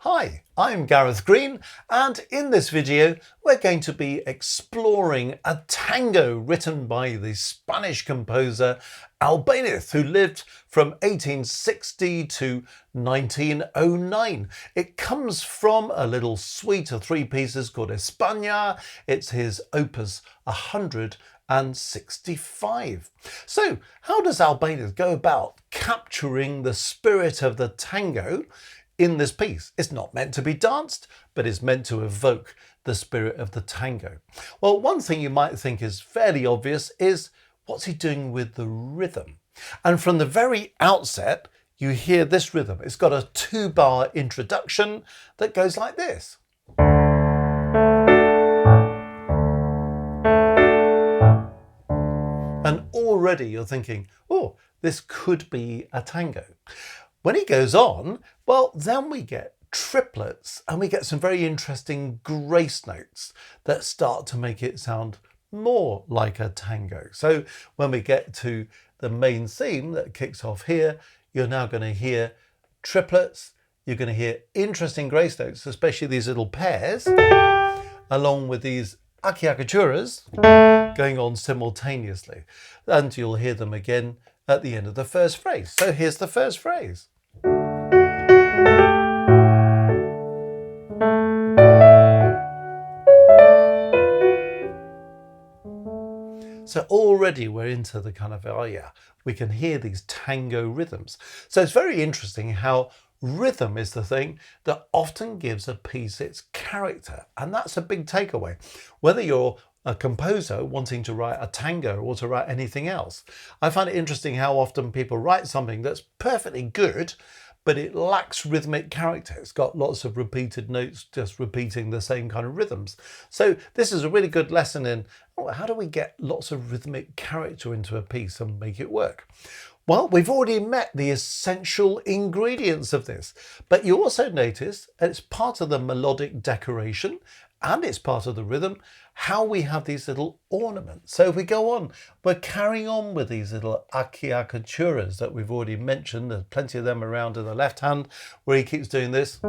Hi, I'm Gareth Green, and in this video we're going to be exploring a tango written by the Spanish composer Albéniz, who lived from 1860 to 1909. It comes from a little suite of three pieces called España. It's his opus 165. So how does Albéniz go about capturing the spirit of the tango in this piece? It's not meant to be danced, but it's meant to evoke the spirit of the tango. Well, one thing you might think is fairly obvious is what's he doing with the rhythm? And from the very outset, you hear this rhythm. It's got a 2-bar introduction that goes like this. And already you're thinking, oh, this could be a tango. When he goes on, well, then we get triplets and we get some very interesting grace notes that start to make it sound more like a tango. So when we get to the main theme that kicks off here, you're now going to hear triplets. You're going to hear interesting grace notes, especially these little pairs, along with these achiacachuras going on simultaneously. And you'll hear them again at the end of the first phrase. So here's the first phrase. So already we're into the kind of, oh yeah, we can hear these tango rhythms. So it's very interesting how rhythm is the thing that often gives a piece its character. And that's a big takeaway. Whether you're a composer wanting to write a tango or to write anything else, I find it interesting how often people write something that's perfectly good, but it lacks rhythmic character. It's got lots of repeated notes, just repeating the same kind of rhythms. So this is a really good lesson in how do we get lots of rhythmic character into a piece and make it work? Well, we've already met the essential ingredients of this, but you also notice, and it's part of the melodic decoration and it's part of the rhythm, how we have these little ornaments. So if we go on, we're carrying on with these little achiacachuras that we've already mentioned. There's plenty of them around in the left hand where he keeps doing this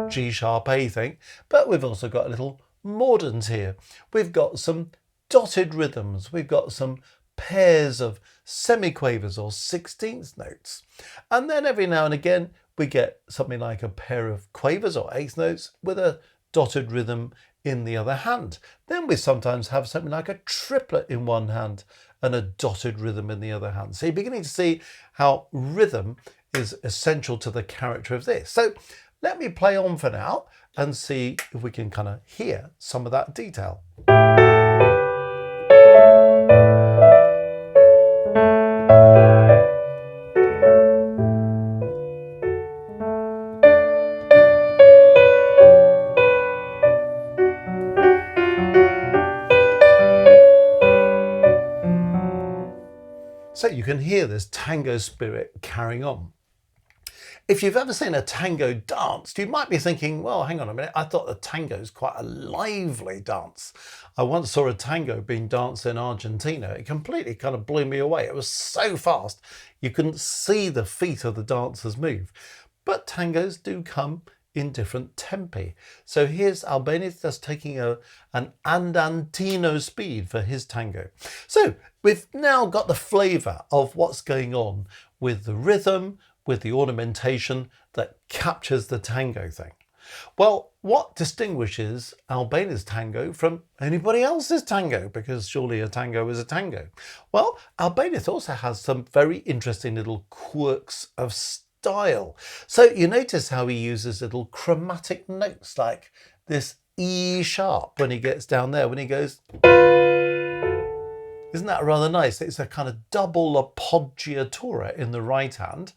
G sharp A thing, but we've also got little mordents here. We've got some dotted rhythms. We've got some pairs of semiquavers or 16th notes. And then every now and again, we get something like a pair of quavers or eighth notes with a dotted rhythm in the other hand. Then we sometimes have something like a triplet in one hand and a dotted rhythm in the other hand. So you're beginning to see how rhythm is essential to the character of this. So let me play on for now and see if we can kind of hear some of that detail. So you can hear this tango spirit carrying on. If you've ever seen a tango danced, you might be thinking, well, hang on a minute, I thought the tango is quite a lively dance. I once saw a tango being danced in Argentina. It completely kind of blew me away. It was so fast, you couldn't see the feet of the dancers move. But tangos do come in different tempi. So here's Albéniz just taking an andantino speed for his tango. So we've now got the flavour of what's going on with the rhythm, with the ornamentation that captures the tango thing. Well, what distinguishes Albéniz's tango from anybody else's tango? Because surely a tango is a tango. Well, Albéniz also has some very interesting little quirks of style. So you notice how he uses little chromatic notes like this E sharp when he gets down there, when he goes. Isn't that rather nice? It's a kind of double appoggiatura in the right hand,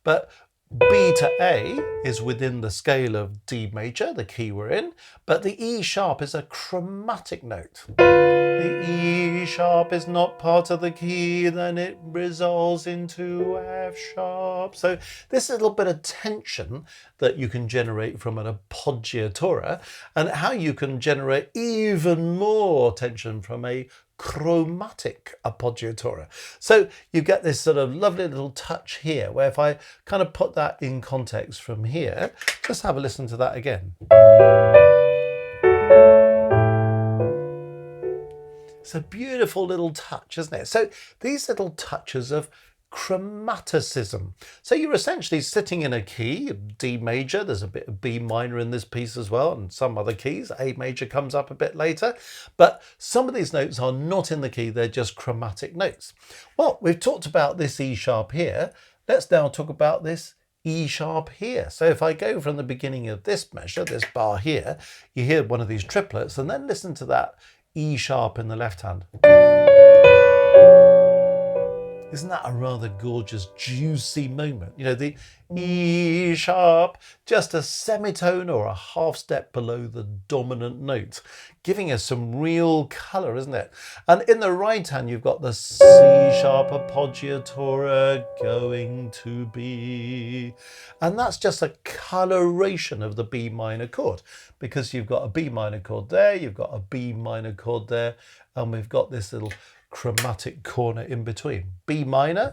but B to A is within the scale of D major, the key we're in, but the E sharp is a chromatic note. The E sharp is not part of the key, then it resolves into F sharp. So this little bit of tension that you can generate from an appoggiatura, and how you can generate even more tension from a chromatic appoggiatura. So you get this sort of lovely little touch here, where if I kind of put that in context from here, just have a listen to that again. It's a beautiful little touch, isn't it? So these little touches of chromaticism. So you're essentially sitting in a key, D major, there's a bit of B minor in this piece as well, and some other keys. A major comes up a bit later, but some of these notes are not in the key, they're just chromatic notes. Well, we've talked about this E sharp here. Let's now talk about this E sharp here. So if I go from the beginning of this measure, this bar here, you hear one of these triplets, and then listen to that E sharp in the left hand. Isn't that a rather gorgeous, juicy moment? You know, the E sharp, just a semitone or a half step below the dominant note, giving us some real colour, isn't it? And in the right hand, you've got the C sharp appoggiatura going to B. And that's just a coloration of the B minor chord, because you've got a B minor chord there, you've got a B minor chord there, and we've got this little chromatic corner in between. B minor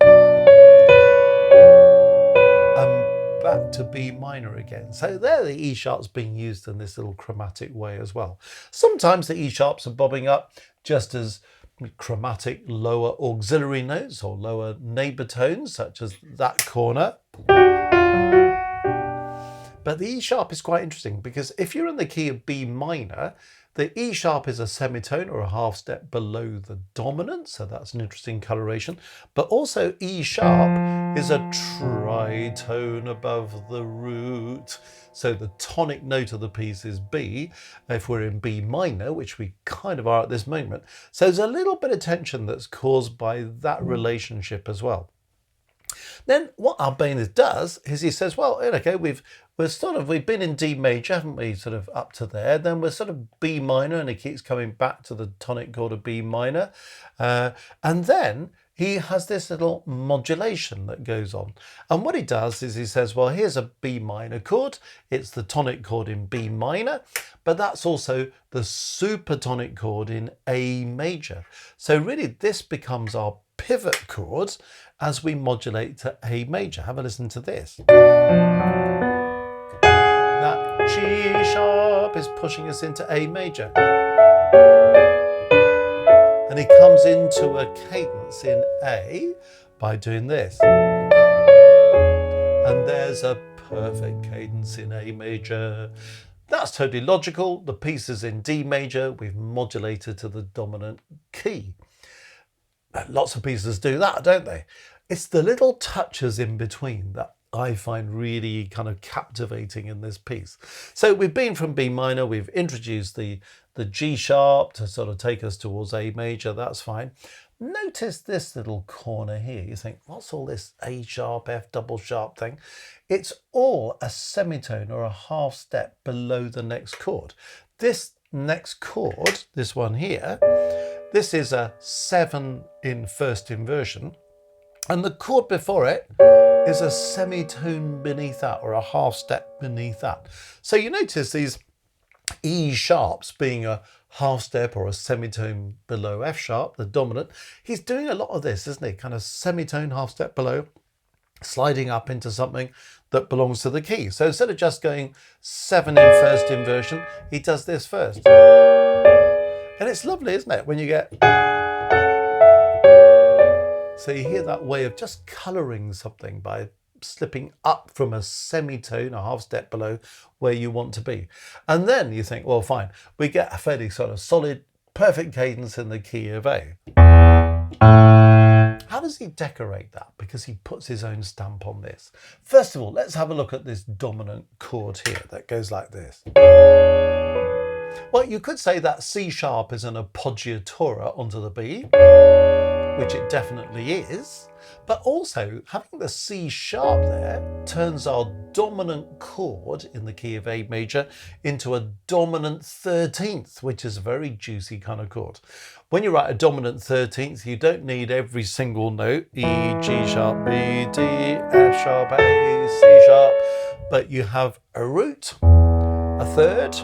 and back to B minor again. So there the E sharp's being used in this little chromatic way as well. Sometimes the E sharps are bobbing up just as chromatic lower auxiliary notes or lower neighbour tones, such as that corner. But the E sharp is quite interesting, because if you're in the key of B minor, the E sharp is a semitone or a half step below the dominant, so that's an interesting coloration. But also E sharp is a tritone above the root. So the tonic note of the piece is B, if we're in B minor, which we kind of are at this moment. So there's a little bit of tension that's caused by that relationship as well. Then what Albéniz does is he says, well, okay, we've been in D major, haven't we, sort of up to there. Then we're sort of B minor, and he keeps coming back to the tonic chord of B minor. And then he has this little modulation that goes on. And what he does is he says, well, here's a B minor chord. It's the tonic chord in B minor, but that's also the supertonic chord in A major. So really this becomes our pivot chord as we modulate to A major. Have a listen to this. That G sharp is pushing us into A major. And he comes into a cadence in A by doing this. And there's a perfect cadence in A major. That's totally logical. The piece is in D major. We've modulated to the dominant key. Lots of pieces do that, don't they? It's the little touches in between that I find really kind of captivating in this piece. So we've been from B minor, we've introduced the G sharp to sort of take us towards A major, that's fine. Notice this little corner here. You think, what's all this A sharp, F double sharp thing? It's all a semitone or a half step below the next chord. This next chord, this one here, this is a 7 in first inversion, and the chord before it is a semitone beneath that, or a half step beneath that. So you notice these E sharps being a half step or a semitone below F sharp, the dominant. He's doing a lot of this, isn't he? Kind of semitone, half step below, sliding up into something that belongs to the key. So instead of just going 7 in first inversion, he does this first. And it's lovely, isn't it, when you get... So you hear that way of just colouring something by slipping up from a semitone, a half step below where you want to be. And then you think, well, fine, we get a fairly sort of solid, perfect cadence in the key of A. How does he decorate that? Because he puts his own stamp on this. First of all, let's have a look at this dominant chord here that goes like this. Well, you could say that C sharp is an appoggiatura onto the B, which it definitely is, but also having the C sharp there turns our dominant chord in the key of A major into a dominant 13th, which is a very juicy kind of chord. When you write a dominant 13th, you don't need every single note, E, G sharp, B, D, F sharp, A, C sharp, but you have a root, a third,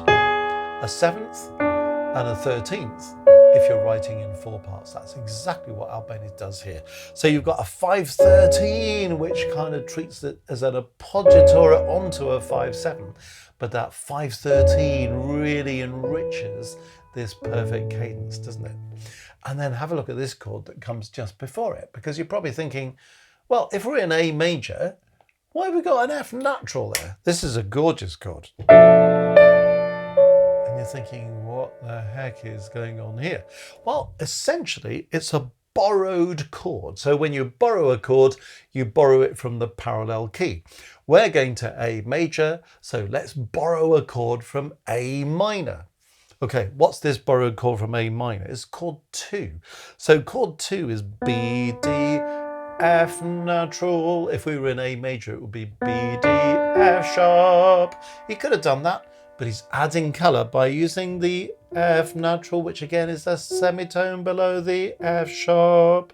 a 7th, and a 13th if you're writing in 4 parts. That's exactly what Albéniz does here. So you've got a 5/13, which kind of treats it as an appoggiatura onto a 5/7. But that 5/13 really enriches this perfect cadence, doesn't it? And then have a look at this chord that comes just before it, because you're probably thinking, well, if we're in A major, why have we got an F natural there? This is a gorgeous chord. And you're thinking, what the heck is going on here? Well, essentially, it's a borrowed chord. So when you borrow a chord, you borrow it from the parallel key. We're going to A major, so let's borrow a chord from A minor. Okay, what's this borrowed chord from A minor? It's chord 2. So chord 2 is B, D, F natural. If we were in A major, it would be B, D, F sharp. He could have done that, but he's adding colour by using the F natural, which again is a semitone below the F sharp.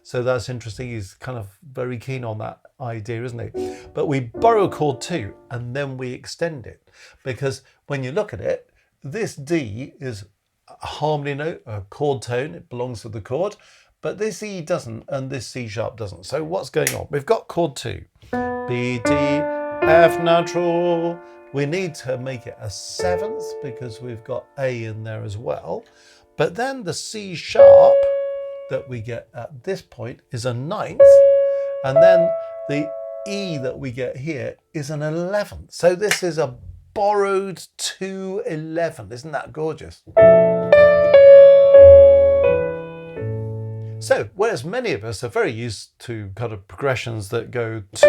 So that's interesting. He's kind of very keen on that idea, isn't he? But we borrow chord 2 and then we extend it, because when you look at it, this D is a harmony note, a chord tone. It belongs to the chord, but this E doesn't and this C sharp doesn't. So what's going on? We've got chord 2, B, D, F natural. We need to make it a 7th because we've got A in there as well. But then the C sharp that we get at this point is a 9th. And then the E that we get here is an 11th. So this is a borrowed 2/11. Isn't that gorgeous? So, whereas many of us are very used to kind of progressions that go 2,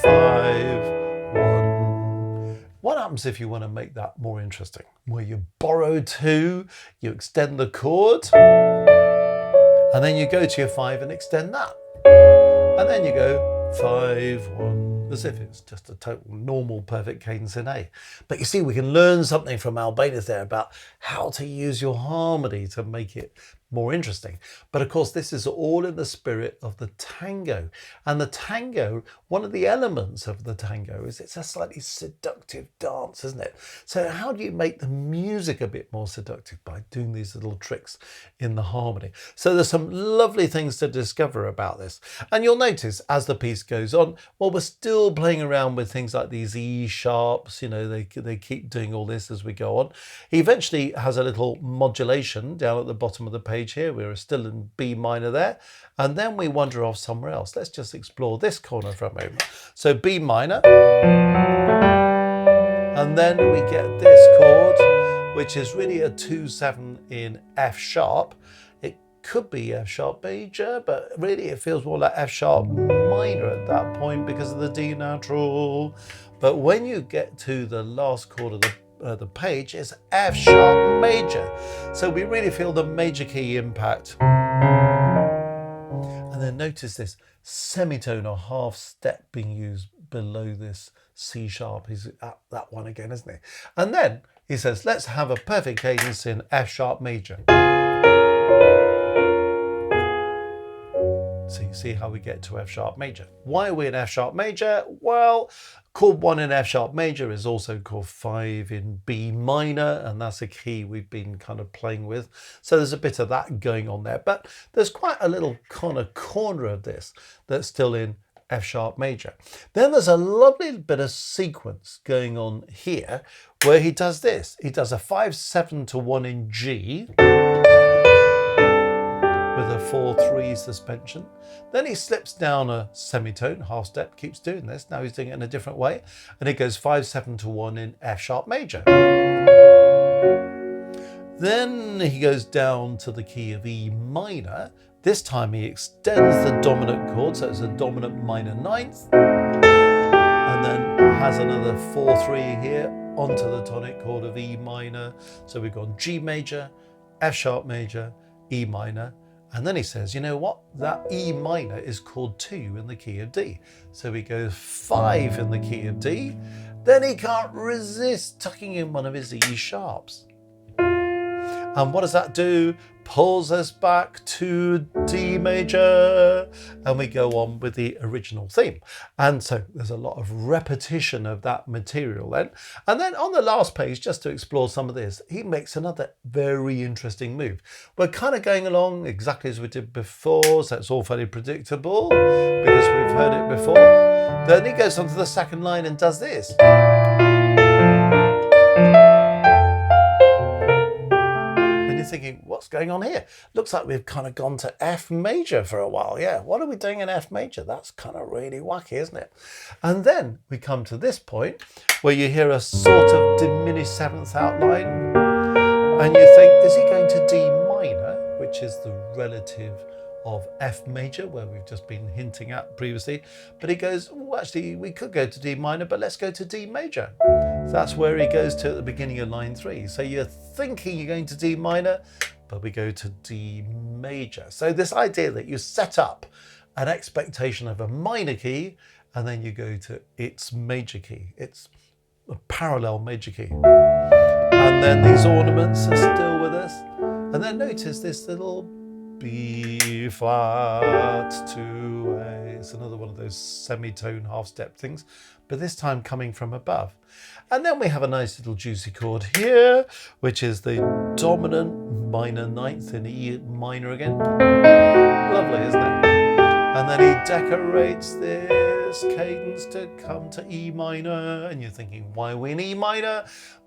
5, 1. What happens if you want to make that more interesting? Well, you borrow 2, you extend the chord, and then you go to your 5 and extend that. And then you go 5, 1, as if it's just a total normal perfect cadence in A. But you see, we can learn something from Albéniz there about how to use your harmony to make it more interesting. But of course, this is all in the spirit of the tango. And the tango, one of the elements of the tango is it's a slightly seductive dance, isn't it? So how do you make the music a bit more seductive? By doing these little tricks in the harmony. So there's some lovely things to discover about this. And you'll notice as the piece goes on, well, we're still playing around with things like these E sharps, you know, they keep doing all this as we go on. He eventually has a little modulation down at the bottom of the page here. We're still in B minor there, and then we wander off somewhere else. Let's just explore this corner for a moment. So B minor, and then we get this chord, which is really a 2/7 in F sharp. It could be F sharp major, but really it feels more like F sharp minor at that point because of the D natural. But when you get to the last chord of the page, is F sharp major. So we really feel the major key impact. And then notice this semitone or half step being used below this C sharp. He's at that one again, isn't he? And then he says, let's have a perfect cadence in F sharp major. So you see how we get to F sharp major. Why are we in F sharp major? Well, chord 1 in F sharp major is also chord 5 in B minor, and that's a key we've been kind of playing with. So there's a bit of that going on there, but there's quite a little kind of corner of this that's still in F sharp major. Then there's a lovely bit of sequence going on here where he does this. He does a 5/7 to 1 in G, with a 4/3 suspension. Then he slips down a semitone, half step, keeps doing this. Now he's doing it in a different way. And it goes 5/7 to 1 in F sharp major. Then he goes down to the key of E minor. This time he extends the dominant chord, so it's a dominant minor 9th. And then has another 4/3 here onto the tonic chord of E minor. So we've gone G major, F sharp major, E minor. And then he says, you know what? That E minor is chord 2 in the key of D. So he goes 5 in the key of D. Then he can't resist tucking in one of his E sharps. And what does that do? Pulls us back to D major, and we go on with the original theme. And so there's a lot of repetition of that material then. And then on the last page, just to explore some of this, he makes another very interesting move. We're kind of going along exactly as we did before, so it's all fairly predictable because we've heard it before. Then he goes on to the second line and does this. Thinking, what's going on here? Looks like we've kind of gone to F major for a while. Yeah, what are we doing in F major? That's kind of really wacky, isn't it? And then we come to this point where you hear a sort of diminished seventh outline, and you think, is he going to D minor, which is the relative of F major, where we've just been hinting at previously? But he goes, well, actually, we could go to D minor, but let's go to D major. So that's where he goes to at the beginning of line 3. So you're thinking you're going to D minor, but we go to D major. So this idea that you set up an expectation of a minor key, and then you go to its major key. It's a parallel major key. And then these ornaments are still with us. And then notice this little B flat 2A. It's another one of those semitone half step things, but this time coming from above. And then we have a nice little juicy chord here, which is the dominant minor ninth in E minor again. Lovely, isn't it? And then he decorates this cadence to come to E minor. And you're thinking, why are we in E minor?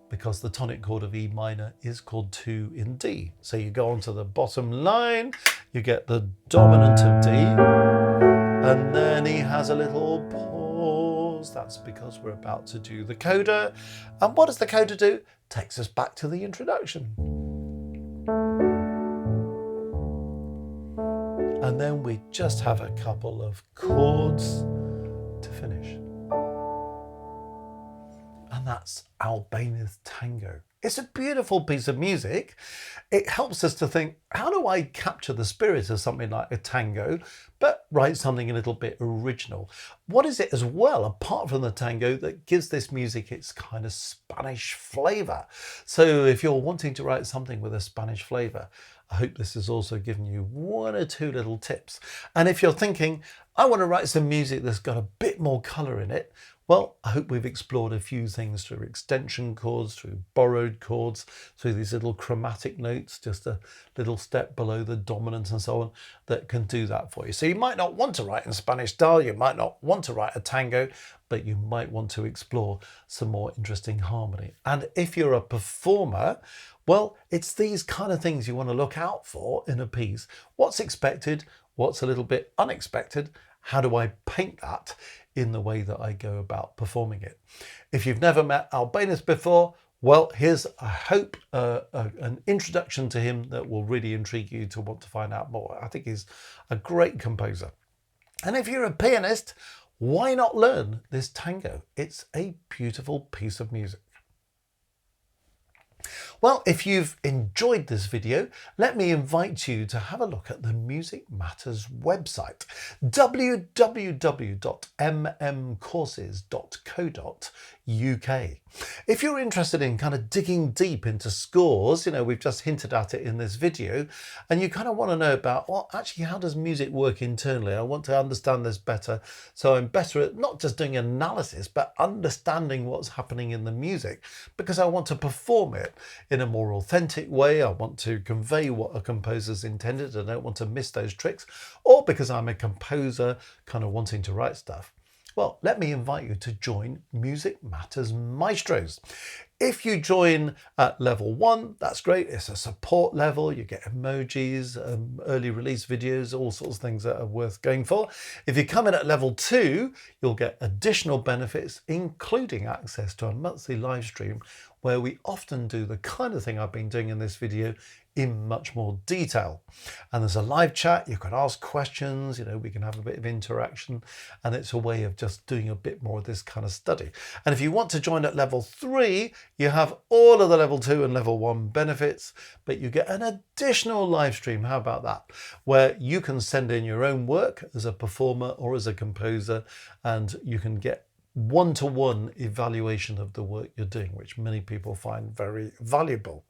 Because the tonic chord of E minor is called 2 in D. So you go on to the bottom line, you get the dominant of D, and then he has a little pause. That's because we're about to do the coda. And what does the coda do? Takes us back to the introduction. And then we just have a couple of chords to finish. And that's Albéniz Tango. It's a beautiful piece of music. It helps us to think, how do I capture the spirit of something like a tango, but write something a little bit original? What is it as well, apart from the tango, that gives this music its kind of Spanish flavour? So if you're wanting to write something with a Spanish flavour, I hope this has also given you 1 or 2 little tips. And if you're thinking, I want to write some music that's got a bit more colour in it, well, I hope we've explored a few things through extension chords, through borrowed chords, through these little chromatic notes, just a little step below the dominant and so on, that can do that for you. So you might not want to write in Spanish style, you might not want to write a tango, but you might want to explore some more interesting harmony. And if you're a performer, well, it's these kind of things you want to look out for in a piece. What's expected? What's a little bit unexpected? How do I paint that in the way that I go about performing it? If you've never met Albéniz before, well, here's, I hope, an introduction to him that will really intrigue you to want to find out more. I think he's a great composer. And if you're a pianist, why not learn this tango? It's a beautiful piece of music. Well, if you've enjoyed this video, let me invite you to have a look at the Music Matters website, www.mmcourses.co.uk. If you're interested in kind of digging deep into scores, you know, we've just hinted at it in this video, and you kind of want to know about, well, actually, how does music work internally? I want to understand this better, so I'm better at not just doing analysis, but understanding what's happening in the music, because I want to perform it in a more authentic way. I want to convey what a composer's intended. I don't want to miss those tricks, or because I'm a composer kind of wanting to write stuff. Well, let me invite you to join Music Matters Maestros. If you join at level 1, that's great. It's a support level. You get emojis, early release videos, all sorts of things that are worth going for. If you come in at level 2, you'll get additional benefits, including access to a monthly live stream where we often do the kind of thing I've been doing in this video in much more detail. And there's a live chat, you can ask questions, you know, we can have a bit of interaction, and it's a way of just doing a bit more of this kind of study. And if you want to join at level 3, you have all of the level 2 and level 1 benefits, but you get an additional live stream. How about that? Where you can send in your own work as a performer or as a composer, and you can get one-to-one evaluation of the work you're doing, which many people find very valuable.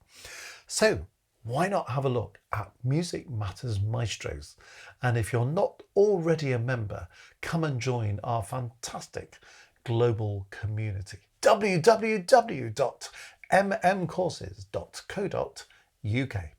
So why not have a look at Music Matters Maestros? And if you're not already a member, come and join our fantastic global community. www.mmcourses.co.uk